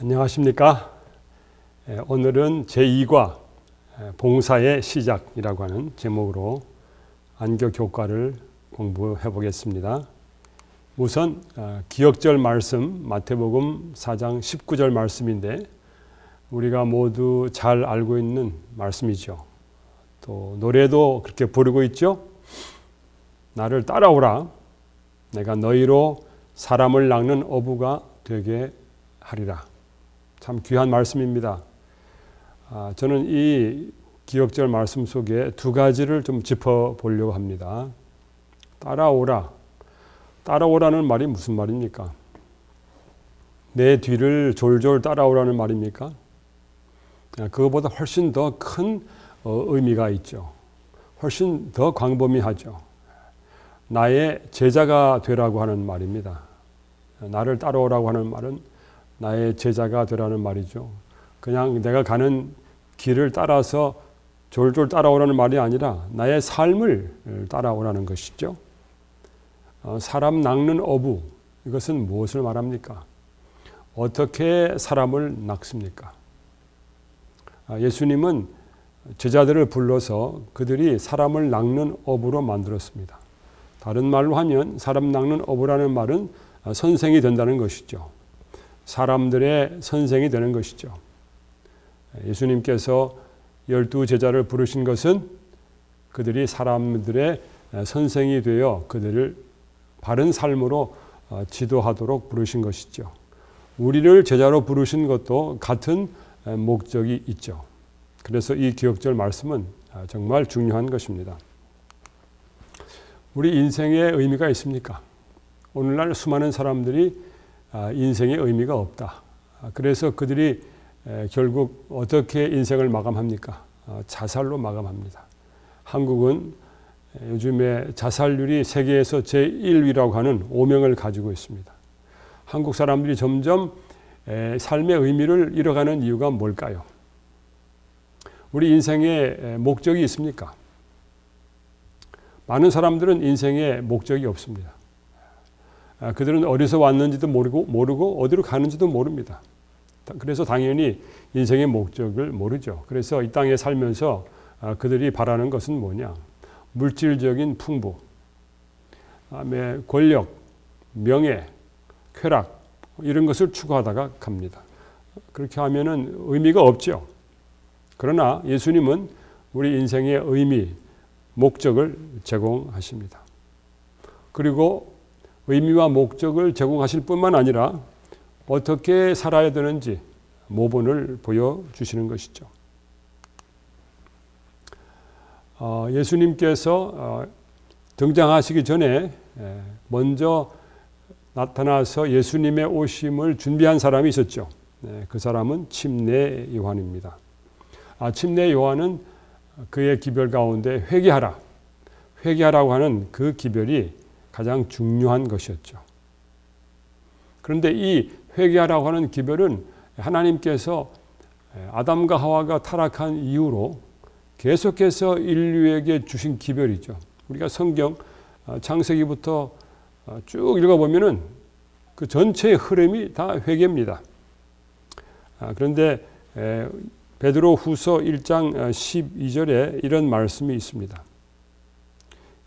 안녕하십니까? 오늘은 제2과 봉사의 시작이라고 하는 제목으로 안교 교과를 공부해 보겠습니다. 우선 기억절 말씀 마태복음 4장 19절 말씀인데 우리가 모두 잘 알고 있는 말씀이죠. 또 노래도 그렇게 부르고 있죠. 나를 따라오라. 내가 너희로 사람을 낚는 어부가 되게 하리라. 참 귀한 말씀입니다. 저는 이 기억절 말씀 속에 두 가지를 좀 짚어보려고 합니다. 따라오라. 따라오라는 말이 무슨 말입니까? 내 뒤를 졸졸 따라오라는 말입니까? 그것보다 훨씬 더 큰 의미가 있죠. 훨씬 더 광범위하죠. 나의 제자가 되라고 하는 말입니다. 나를 따라오라고 하는 말은 나의 제자가 되라는 말이죠. 그냥 내가 가는 길을 따라서 졸졸 따라오라는 말이 아니라 나의 삶을 따라오라는 것이죠. 사람 낚는 어부, 이것은 무엇을 말합니까? 어떻게 사람을 낚습니까? 예수님은 제자들을 불러서 그들이 사람을 낚는 어부로 만들었습니다. 다른 말로 하면 사람 낚는 어부라는 말은 선생이 된다는 것이죠. 사람들의 선생이 되는 것이죠. 예수님께서 12제자를 부르신 것은 그들이 사람들의 선생이 되어 그들을 바른 삶으로 지도하도록 부르신 것이죠. 우리를 제자로 부르신 것도 같은 목적이 있죠. 그래서 이 기억절 말씀은 정말 중요한 것입니다. 우리 인생에 의미가 있습니까? 오늘날 수많은 사람들이 인생에 의미가 없다. 그래서 그들이 결국 어떻게 인생을 마감합니까? 자살로 마감합니다. 한국은 요즘에 자살률이 세계에서 제1위라고 하는 오명을 가지고 있습니다. 한국 사람들이 점점 삶의 의미를 잃어가는 이유가 뭘까요? 우리 인생에 목적이 있습니까? 많은 사람들은 인생에 목적이 없습니다. 그들은 어디서 왔는지도 모르고 어디로 가는지도 모릅니다. 그래서 당연히 인생의 목적을 모르죠. 그래서 이 땅에 살면서 그들이 바라는 것은 뭐냐? 물질적인 풍부, 그다음에 권력, 명예, 쾌락 이런 것을 추구하다가 갑니다. 그렇게 하면은 의미가 없죠. 그러나 예수님은 우리 인생의 의미, 목적을 제공하십니다. 그리고 의미와 목적을 제공하실 뿐만 아니라 어떻게 살아야 되는지 모본을 보여주시는 것이죠. 예수님께서 등장하시기 전에 먼저 나타나서 예수님의 오심을 준비한 사람이 있었죠. 그 사람은 침례 요한입니다. 침례 요한은 그의 기별 가운데 회개하라. 회개하라고 하는 그 기별이 가장 중요한 것이었죠. 그런데 이 회개하라고 하는 기별은 하나님께서 아담과 하와가 타락한 이후로 계속해서 인류에게 주신 기별이죠. 우리가 성경 창세기부터 쭉 읽어보면은 그 전체의 흐름이 다 회개입니다. 그런데 베드로 후서 1장 12절에 이런 말씀이 있습니다.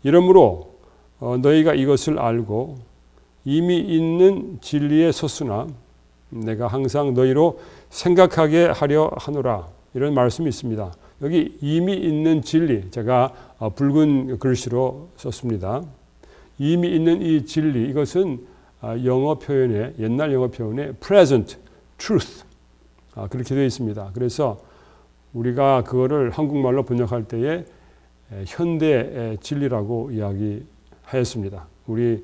이러므로 너희가 이것을 알고 이미 있는 진리에 섰으나 내가 항상 너희로 생각하게 하려 하노라. 이런 말씀이 있습니다. 여기 이미 있는 진리, 제가 붉은 글씨로 썼습니다. 이미 있는 이 진리, 이것은 영어 표현에, 옛날 영어 표현에 present truth 그렇게 되어 있습니다. 그래서 우리가 그거를 한국말로 번역할 때에 현대 진리라고 이야기하였습니다. 우리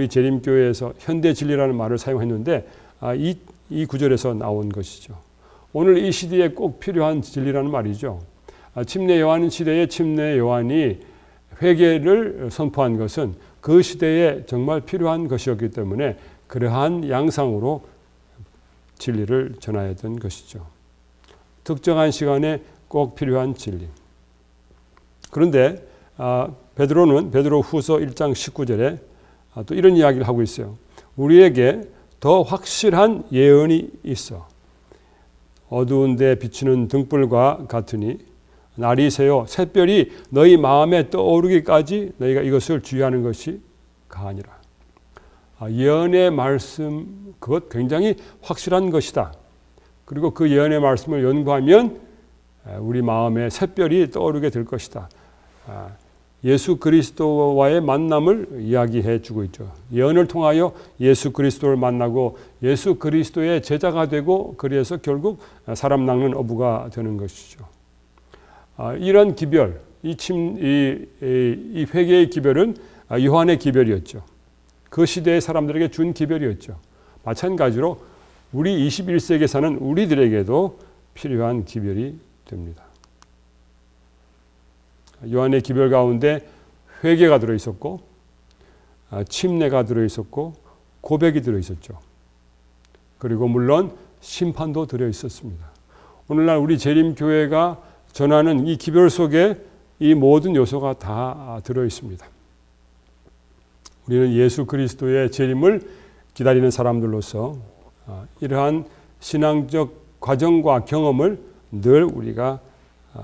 재림교회에서 현대 진리라는 말을 사용했는데 이 구절에서 나온 것이죠. 오늘 이 시대에 꼭 필요한 진리라는 말이죠. 침례 요한 시대에 침례 요한이 회개를 선포한 것은 그 시대에 정말 필요한 것이었기 때문에 그러한 양상으로 진리를 전해야 된 것이죠. 특정한 시간에 꼭 필요한 진리. 그런데 베드로 후서 1장 19절에 또 이런 이야기를 하고 있어요. 우리에게 더 확실한 예언이 있어. 어두운 데 비추는 등불과 같으니 날이 새어 샛별이 너희 마음에 떠오르기까지 너희가 이것을 주의하는 것이 가하니라. 예언의 말씀, 그것 굉장히 확실한 것이다. 그리고 그 예언의 말씀을 연구하면 우리 마음에 샛별이 떠오르게 될 것이다. 예수 그리스도와의 만남을 이야기해 주고 있죠. 예언을 통하여 예수 그리스도를 만나고 예수 그리스도의 제자가 되고 그래서 결국 사람 낚는 어부가 되는 것이죠. 이런 기별, 이 회개의 기별은 요한의 기별이었죠. 그 시대의 사람들에게 준 기별이었죠. 마찬가지로 우리 21세기에 사는 우리들에게도 필요한 기별이 됩니다. 요한의 기별 가운데 회개가 들어있었고 침례가 들어있었고 고백이 들어있었죠. 그리고 물론 심판도 들어있었습니다. 오늘날 우리 재림교회가 전하는 이 기별 속에 이 모든 요소가 다 들어있습니다. 우리는 예수 그리스도의 재림을 기다리는 사람들로서 이러한 신앙적 과정과 경험을 늘 우리가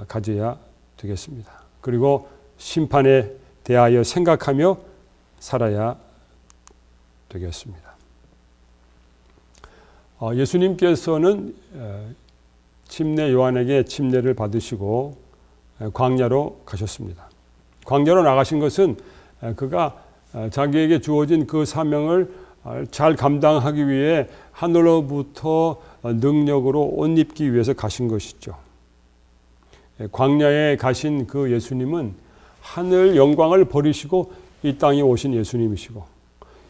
가져야 되겠습니다. 그리고 심판에 대하여 생각하며 살아야 되겠습니다. 예수님께서는 침례 요한에게 침례를 받으시고 광야로 가셨습니다. 광야로 나가신 것은 그가 자기에게 주어진 그 사명을 잘 감당하기 위해 하늘로부터 능력으로 옷 입기 위해서 가신 것이죠. 광야에 가신 그 예수님은 하늘 영광을 버리시고 이 땅에 오신 예수님이시고,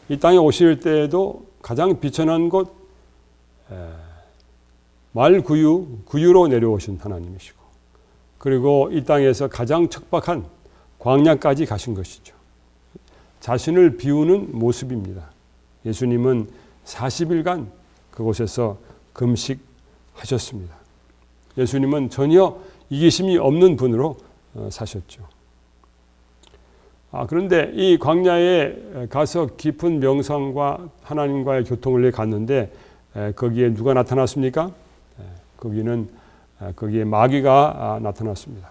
이 땅에 오실 때에도 가장 비천한 곳 구유로 내려오신 하나님이시고, 그리고 이 땅에서 가장 척박한 광야까지 가신 것이죠. 자신을 비우는 모습입니다. 예수님은 40일간 그곳에서 금식하셨습니다. 예수님은 전혀 이기심이 없는 분으로 사셨죠. 그런데 이 광야에 가서 깊은 명상과 하나님과의 교통을 갔는데 거기에 누가 나타났습니까? 거기에 마귀가 나타났습니다.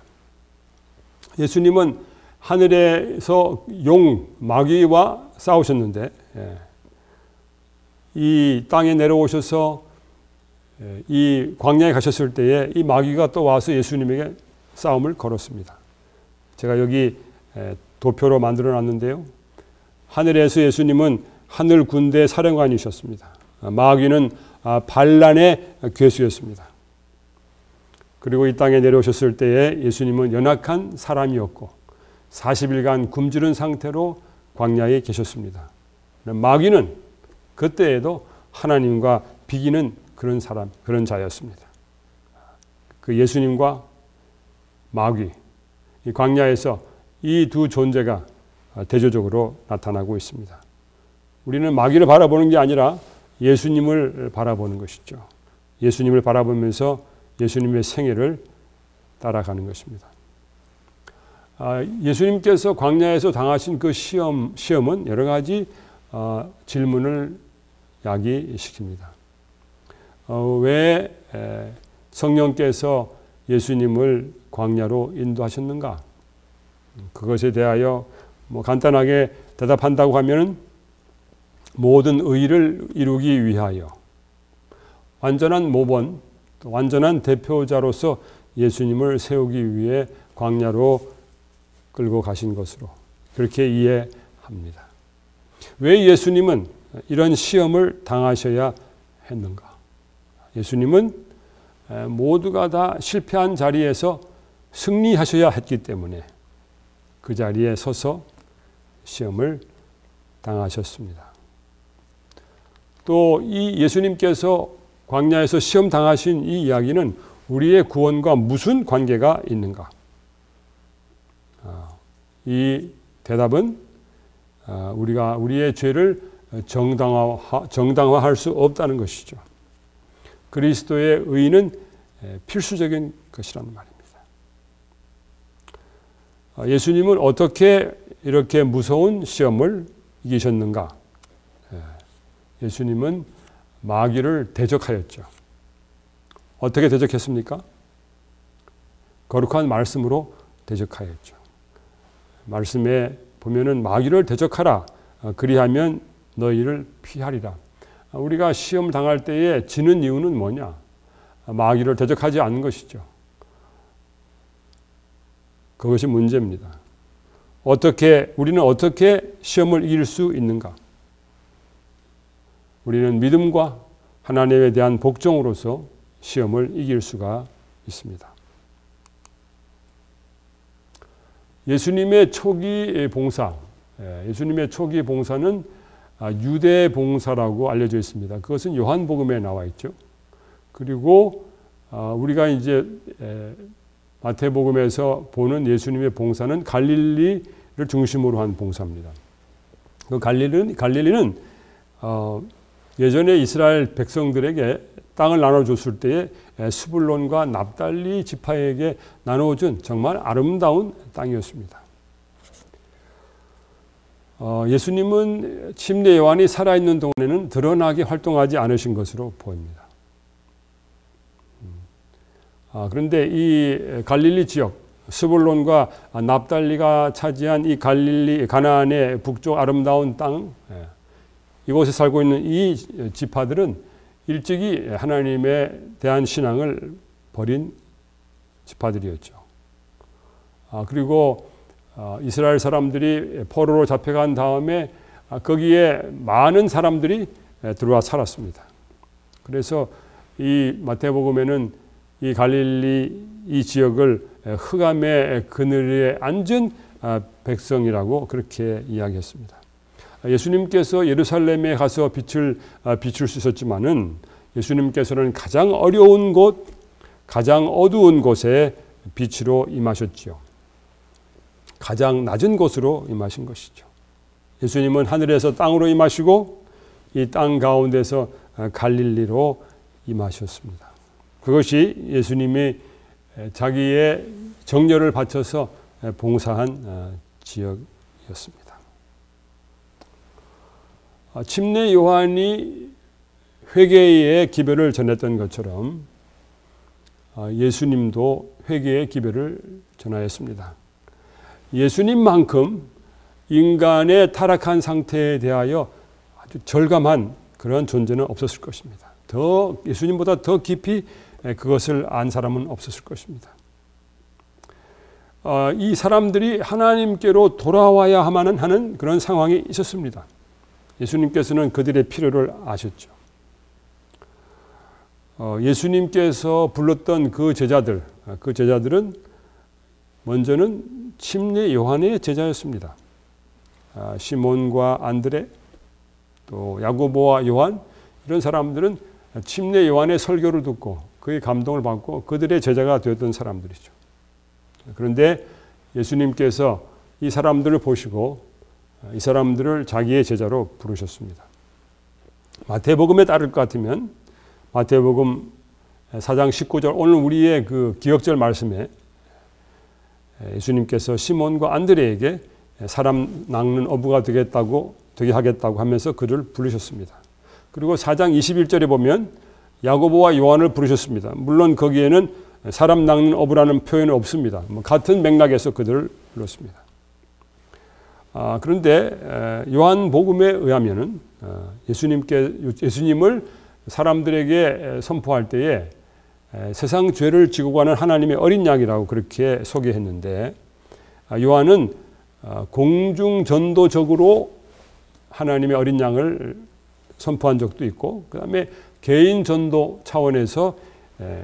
예수님은 하늘에서 마귀와 싸우셨는데 이 땅에 내려오셔서 이 광야에 가셨을 때에 이 마귀가 또 와서 예수님에게 싸움을 걸었습니다. 제가 여기 도표로 만들어 놨는데요. 하늘에서 예수님은 하늘 군대 사령관이셨습니다. 마귀는 반란의 괴수였습니다. 그리고 이 땅에 내려오셨을 때에 예수님은 연약한 사람이었고 40일간 굶주린 상태로 광야에 계셨습니다. 마귀는 그때에도 하나님과 비기는 그런 사람, 그런 자였습니다. 그 예수님과 마귀, 이 광야에서 이 두 존재가 대조적으로 나타나고 있습니다. 우리는 마귀를 바라보는 게 아니라 예수님을 바라보는 것이죠. 예수님을 바라보면서 예수님의 생애를 따라가는 것입니다. 예수님께서 광야에서 당하신 그 시험은 여러 가지 질문을 야기시킵니다. 왜 성령께서 예수님을 광야로 인도하셨는가? 그것에 대하여 간단하게 대답한다고 하면 모든 의를 이루기 위하여 완전한 모본, 완전한 대표자로서 예수님을 세우기 위해 광야로 끌고 가신 것으로 그렇게 이해합니다. 왜 예수님은 이런 시험을 당하셔야 했는가? 예수님은 모두가 다 실패한 자리에서 승리하셔야 했기 때문에 그 자리에 서서 시험을 당하셨습니다. 또 이 예수님께서 광야에서 시험 당하신 이 이야기는 우리의 구원과 무슨 관계가 있는가? 이 대답은 우리가 우리의 죄를 정당화할 수 없다는 것이죠. 그리스도의 의는 필수적인 것이라는 말입니다. 예수님은 어떻게 이렇게 무서운 시험을 이기셨는가? 예수님은 마귀를 대적하였죠. 어떻게 대적했습니까? 거룩한 말씀으로 대적하였죠. 말씀에 보면은 마귀를 대적하라. 그리하면 너희를 피하리라. 우리가 시험 당할 때에 지는 이유는 뭐냐? 마귀를 대적하지 않는 것이죠. 그것이 문제입니다. 우리는 어떻게 시험을 이길 수 있는가? 우리는 믿음과 하나님에 대한 복종으로서 시험을 이길 수가 있습니다. 예수님의 초기 봉사, 예수님의 초기 봉사는 유대 봉사라고 알려져 있습니다. 그것은 요한복음에 나와 있죠. 그리고 우리가 이제 마태복음에서 보는 예수님의 봉사는 갈릴리를 중심으로 한 봉사입니다. 그 갈릴리는 예전에 이스라엘 백성들에게 땅을 나눠줬을 때에 스불론과 납달리 지파에게 나눠준 정말 아름다운 땅이었습니다. 예수님은 침례 요한이 살아있는 동안에는 드러나게 활동하지 않으신 것으로 보입니다. 그런데 이 갈릴리 지역, 스불론과 납달리가 차지한 이 갈릴리 가나안의 북쪽 아름다운 땅, 이곳에 살고 있는 이 지파들은 일찍이 하나님에 대한 신앙을 버린 지파들이었죠. 그리고 이스라엘 사람들이 포로로 잡혀간 다음에 거기에 많은 사람들이 들어와 살았습니다. 그래서 이 마태복음에는 이 갈릴리 이 지역을 흑암의 그늘에 앉은 백성이라고 그렇게 이야기했습니다. 예수님께서 예루살렘에 가서 빛을 비출 수 있었지만은 예수님께서는 가장 어려운 곳, 가장 어두운 곳에 빛으로 임하셨지요. 가장 낮은 곳으로 임하신 것이죠. 예수님은 하늘에서 땅으로 임하시고 이 땅 가운데서 갈릴리로 임하셨습니다. 그것이 예수님이 자기의 정열을 바쳐서 봉사한 지역이었습니다. 침례 요한이 회개의 기별을 전했던 것처럼 예수님도 회개의 기별을 전하였습니다. 예수님만큼 인간의 타락한 상태에 대하여 아주 절감한 그런 존재는 없었을 것입니다. 예수님보다 더 깊이 그것을 안 사람은 없었을 것입니다. 이 사람들이 하나님께로 돌아와야 하는 그런 상황이 있었습니다. 예수님께서는 그들의 필요를 아셨죠. 예수님께서 불렀던 그 제자들은 먼저는 침례 요한의 제자였습니다. 시몬과 안드레, 또 야고보와 요한, 이런 사람들은 침례 요한의 설교를 듣고 그의 감동을 받고 그들의 제자가 되었던 사람들이죠. 그런데 예수님께서 이 사람들을 보시고 이 사람들을 자기의 제자로 부르셨습니다. 마태복음에 따를 것 같으면 마태복음 4장 19절 오늘 우리의 그 기억절 말씀에 예수님께서 시몬과 안드레에게 사람 낚는 어부가 되게 하겠다고 하면서 그를 부르셨습니다. 그리고 4장 21절에 보면 야고보와 요한을 부르셨습니다. 물론 거기에는 사람 낚는 어부라는 표현은 없습니다. 같은 맥락에서 그들을 불렀습니다. 그런데 요한복음에 의하면은 예수님을 사람들에게 선포할 때에 세상 죄를 지고 가는 하나님의 어린 양이라고 그렇게 소개했는데 요한은 공중전도적으로 하나님의 어린 양을 선포한 적도 있고 그 다음에 개인 전도 차원에서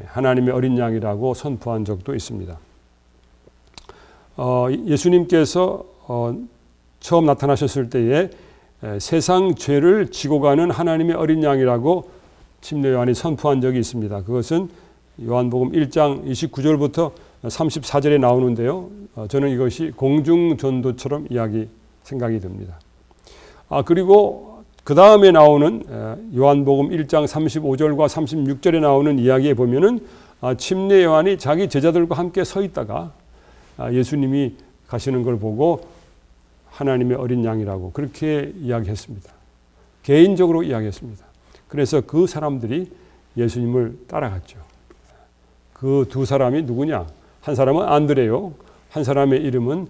하나님의 어린 양이라고 선포한 적도 있습니다. 예수님께서 처음 나타나셨을 때에 세상 죄를 지고 가는 하나님의 어린 양이라고 침례 요한이 선포한 적이 있습니다. 그것은 요한복음 1장 29절부터 34절에 나오는데요. 저는 이것이 공중전도처럼 생각이 듭니다. 그리고 그 다음에 나오는 요한복음 1장 35절과 36절에 나오는 이야기에 보면은 침례 요한이 자기 제자들과 함께 서 있다가 예수님이 가시는 걸 보고 하나님의 어린 양이라고 그렇게 이야기했습니다. 개인적으로 이야기했습니다. 그래서 그 사람들이 예수님을 따라갔죠. 그 두 사람이 누구냐? 한 사람은 안드레요. 한 사람의 이름은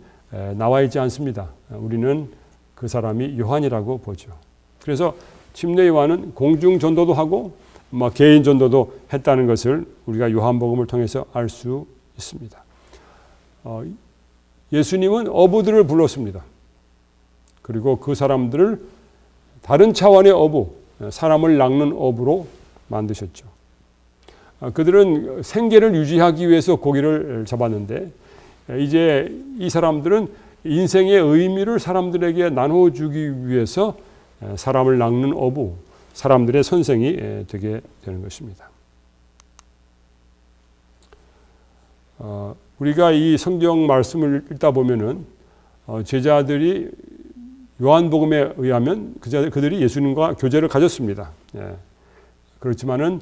나와 있지 않습니다. 우리는 그 사람이 요한이라고 보죠. 그래서 침례 요한은 공중 전도도 하고 개인 전도도 했다는 것을 우리가 요한복음을 통해서 알 수 있습니다. 예수님은 어부들을 불렀습니다. 그리고 그 사람들을 다른 차원의 어부, 사람을 낚는 어부로 만드셨죠. 그들은 생계를 유지하기 위해서 고기를 잡았는데 이제 이 사람들은 인생의 의미를 사람들에게 나눠주기 위해서 사람을 낚는 어부, 사람들의 선생이 되게 되는 것입니다. 우리가 이 성경 말씀을 읽다 보면은 제자들이 요한복음에 의하면 그들이 예수님과 교제를 가졌습니다. 그렇지만은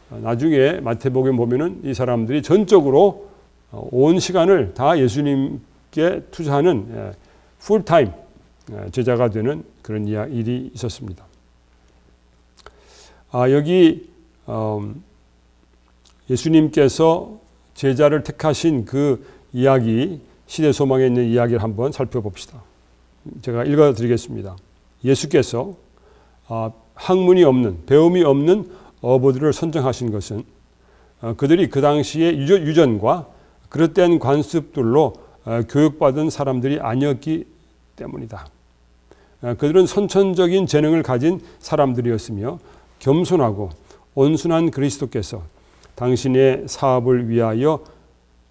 나중에 마태복음 보면은 이 사람들이 전적으로 온 시간을 다 예수님께 투자하는 풀타임 제자가 되는 그런 일이 있었습니다. 여기 예수님께서 제자를 택하신 그 이야기, 시대 소망에 있는 이야기를 한번 살펴봅시다. 제가 읽어드리겠습니다. 예수께서 학문이 없는, 배움이 없는 어부들을 선정하신 것은 그들이 그 당시에 유전과 그릇된 관습들로 교육받은 사람들이 아니었기 때문이다. 그들은 선천적인 재능을 가진 사람들이었으며 겸손하고 온순한 그리스도께서 당신의 사업을 위하여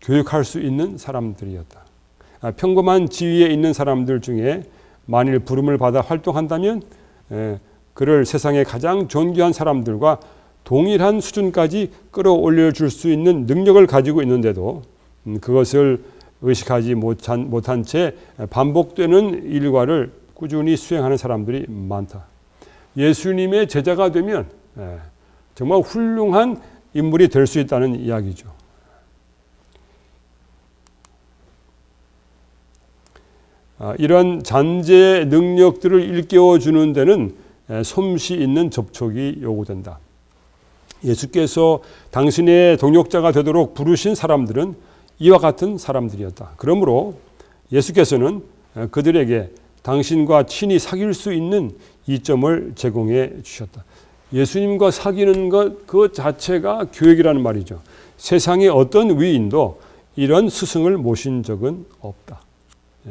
교육할 수 있는 사람들이었다. 평범한 지위에 있는 사람들 중에 만일 부름을 받아 활동한다면 그를 세상의 가장 존귀한 사람들과 동일한 수준까지 끌어올려 줄 수 있는 능력을 가지고 있는데도 그것을 의식하지 못한 채 반복되는 일과를 꾸준히 수행하는 사람들이 많다. 예수님의 제자가 되면 정말 훌륭한 인물이 될 수 있다는 이야기죠. 이런 잔재의 능력들을 일깨워 주는 데는 솜씨 있는 접촉이 요구된다. 예수께서 당신의 동역자가 되도록 부르신 사람들은 이와 같은 사람들이었다. 그러므로 예수께서는 그들에게 당신과 친히 사귈 수 있는 이점을 제공해 주셨다. 예수님과 사귀는 것 그 자체가 교육이라는 말이죠. 세상의 어떤 위인도 이런 스승을 모신 적은 없다.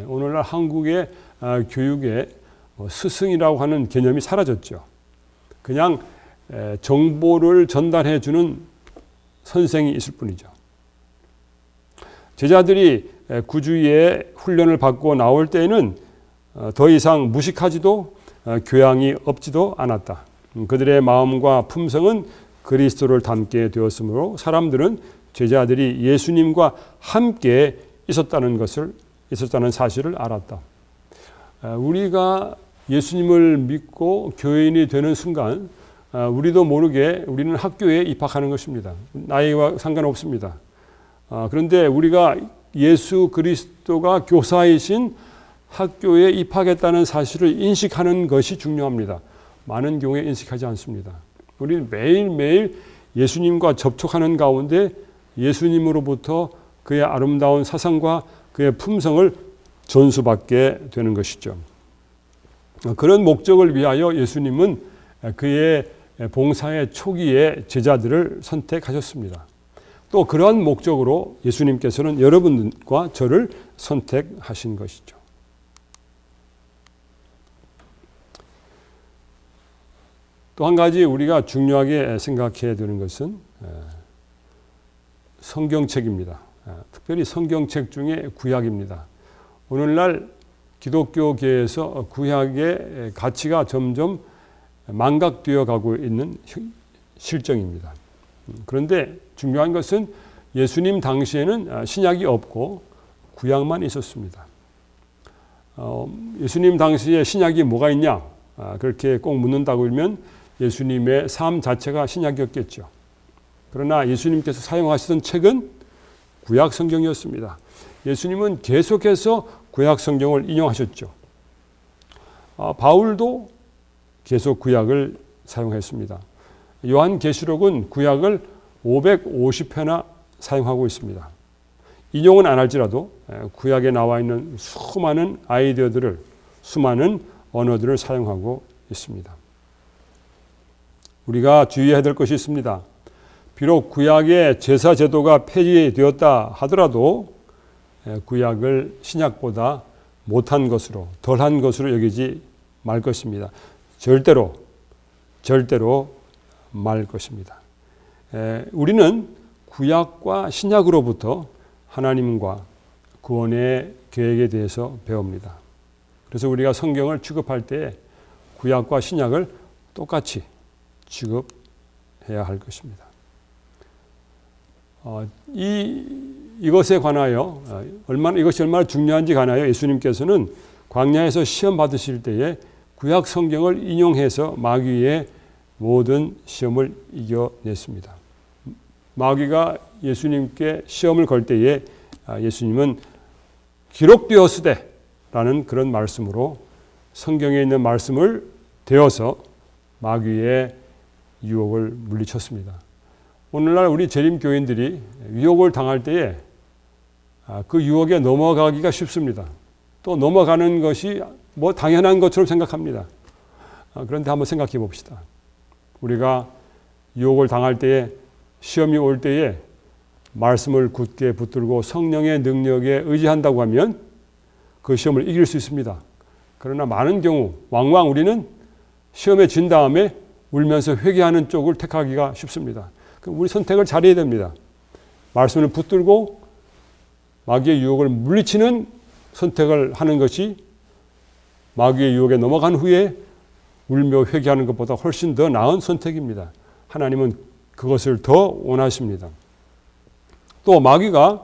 오늘날 한국의 교육에 스승이라고 하는 개념이 사라졌죠. 그냥 정보를 전달해 주는 선생이 있을 뿐이죠. 제자들이 구주의 훈련을 받고 나올 때에는 더 이상 무식하지도 교양이 없지도 않았다. 그들의 마음과 품성은 그리스도를 닮게 되었으므로 사람들은 제자들이 예수님과 함께 있었다는 사실을 알았다. 우리가 예수님을 믿고 교인이 되는 순간 우리도 모르게 우리는 학교에 입학하는 것입니다. 나이와 상관없습니다. 그런데 우리가 예수 그리스도가 교사이신 학교에 입학했다는 사실을 인식하는 것이 중요합니다. 많은 경우에 인식하지 않습니다. 우리는 매일매일 예수님과 접촉하는 가운데 예수님으로부터 그의 아름다운 사상과 그의 품성을 전수받게 되는 것이죠. 그런 목적을 위하여 예수님은 그의 봉사의 초기에 제자들을 선택하셨습니다. 또 그러한 목적으로 예수님께서는 여러분과 저를 선택하신 것이죠. 또 한 가지 우리가 중요하게 생각해야 되는 것은 성경책입니다. 특별히 성경책 중에 구약입니다. 오늘날 기독교계에서 구약의 가치가 점점 망각되어 가고 있는 실정입니다. 그런데 중요한 것은 예수님 당시에는 신약이 없고 구약만 있었습니다. 예수님 당시에 신약이 뭐가 있냐? 그렇게 꼭 묻는다고 하면 예수님의 삶 자체가 신약이었겠죠. 그러나 예수님께서 사용하시던 책은 구약 성경이었습니다. 예수님은 계속해서 구약 성경을 인용하셨죠. 바울도 계속 구약을 사용했습니다. 요한계시록은 구약을 550회나 사용하고 있습니다. 인용은 안 할지라도 구약에 나와 있는 수많은 아이디어들을, 수많은 언어들을 사용하고 있습니다. 우리가 주의해야 될 것이 있습니다. 비록 구약의 제사 제도가 폐지되었다 하더라도 구약을 신약보다 못한 것으로, 덜한 것으로 여기지 말 것입니다. 절대로 말 것입니다. 우리는 구약과 신약으로부터 하나님과 구원의 계획에 대해서 배웁니다. 그래서 우리가 성경을 취급할 때 구약과 신약을 똑같이 취급해야 할 것입니다. 이것에 관하여 이것이 얼마나 중요한지 관하여 예수님께서는 광야에서 시험 받으실 때에 구약 성경을 인용해서 마귀의 모든 시험을 이겨냈습니다. 마귀가 예수님께 시험을 걸 때에 예수님은 기록되었으되라는 그런 말씀으로 성경에 있는 말씀을 대어서 마귀의 유혹을 물리쳤습니다. 오늘날 우리 재림교인들이 유혹을 당할 때에 그 유혹에 넘어가기가 쉽습니다. 또 넘어가는 것이 뭐 당연한 것처럼 생각합니다. 그런데 한번 생각해 봅시다. 우리가 유혹을 당할 때에, 시험이 올 때에 말씀을 굳게 붙들고 성령의 능력에 의지한다고 하면 그 시험을 이길 수 있습니다. 그러나 많은 경우 왕왕 우리는 시험에 진 다음에 울면서 회개하는 쪽을 택하기가 쉽습니다. 그럼 우리 선택을 잘해야 됩니다. 말씀을 붙들고 마귀의 유혹을 물리치는 선택을 하는 것이 마귀의 유혹에 넘어간 후에 울며 회개하는 것보다 훨씬 더 나은 선택입니다. 하나님은 그것을 더 원하십니다. 또 마귀가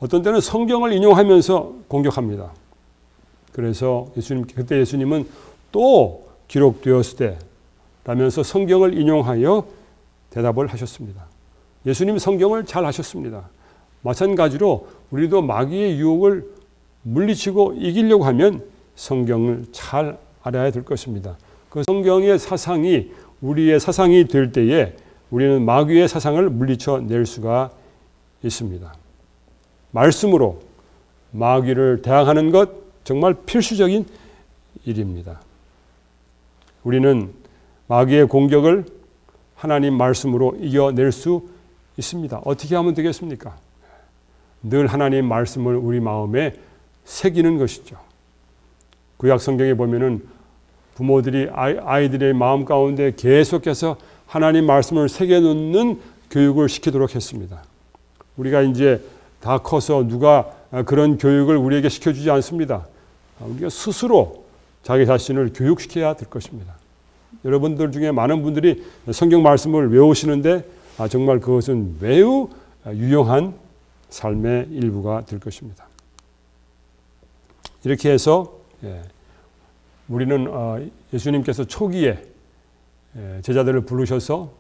어떤 때는 성경을 인용하면서 공격합니다. 그래서 그때 예수님은 또 기록되었으되 라면서 성경을 인용하여 대답을 하셨습니다. 예수님 성경을 잘 하셨습니다. 마찬가지로 우리도 마귀의 유혹을 물리치고 이기려고 하면 성경을 잘 알아야 될 것입니다. 그 성경의 사상이 우리의 사상이 될 때에 우리는 마귀의 사상을 물리쳐낼 수가 있습니다. 말씀으로 마귀를 대항하는 것 정말 필수적인 일입니다. 우리는 마귀의 공격을 하나님 말씀으로 이겨낼 수 있습니다. 어떻게 하면 되겠습니까? 늘 하나님 말씀을 우리 마음에 새기는 것이죠. 구약 성경에 보면은 부모들이 아이들의 마음 가운데 계속해서 하나님 말씀을 새겨놓는 교육을 시키도록 했습니다. 우리가 이제 다 커서 누가 그런 교육을 우리에게 시켜주지 않습니다. 우리가 스스로 자기 자신을 교육시켜야 될 것입니다. 여러분들 중에 많은 분들이 성경 말씀을 외우시는데 정말 그것은 매우 유용한 삶의 일부가 될 것입니다. 이렇게 해서 우리는 예수님께서 초기에 제자들을 부르셔서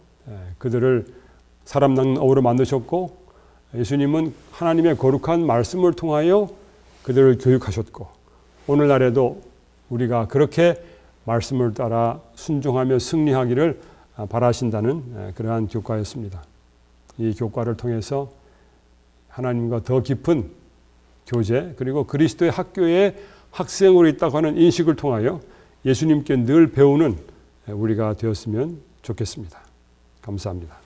그들을 사람 어우로 만드셨고, 예수님은 하나님의 거룩한 말씀을 통하여 그들을 교육하셨고, 오늘날에도 우리가 그렇게 말씀을 따라 순종하며 승리하기를 바라신다는 그러한 교과였습니다. 이 교과를 통해서 하나님과 더 깊은 교제, 그리고 그리스도의 학교에 학생으로 있다고 하는 인식을 통하여 예수님께 늘 배우는 우리가 되었으면 좋겠습니다. 감사합니다.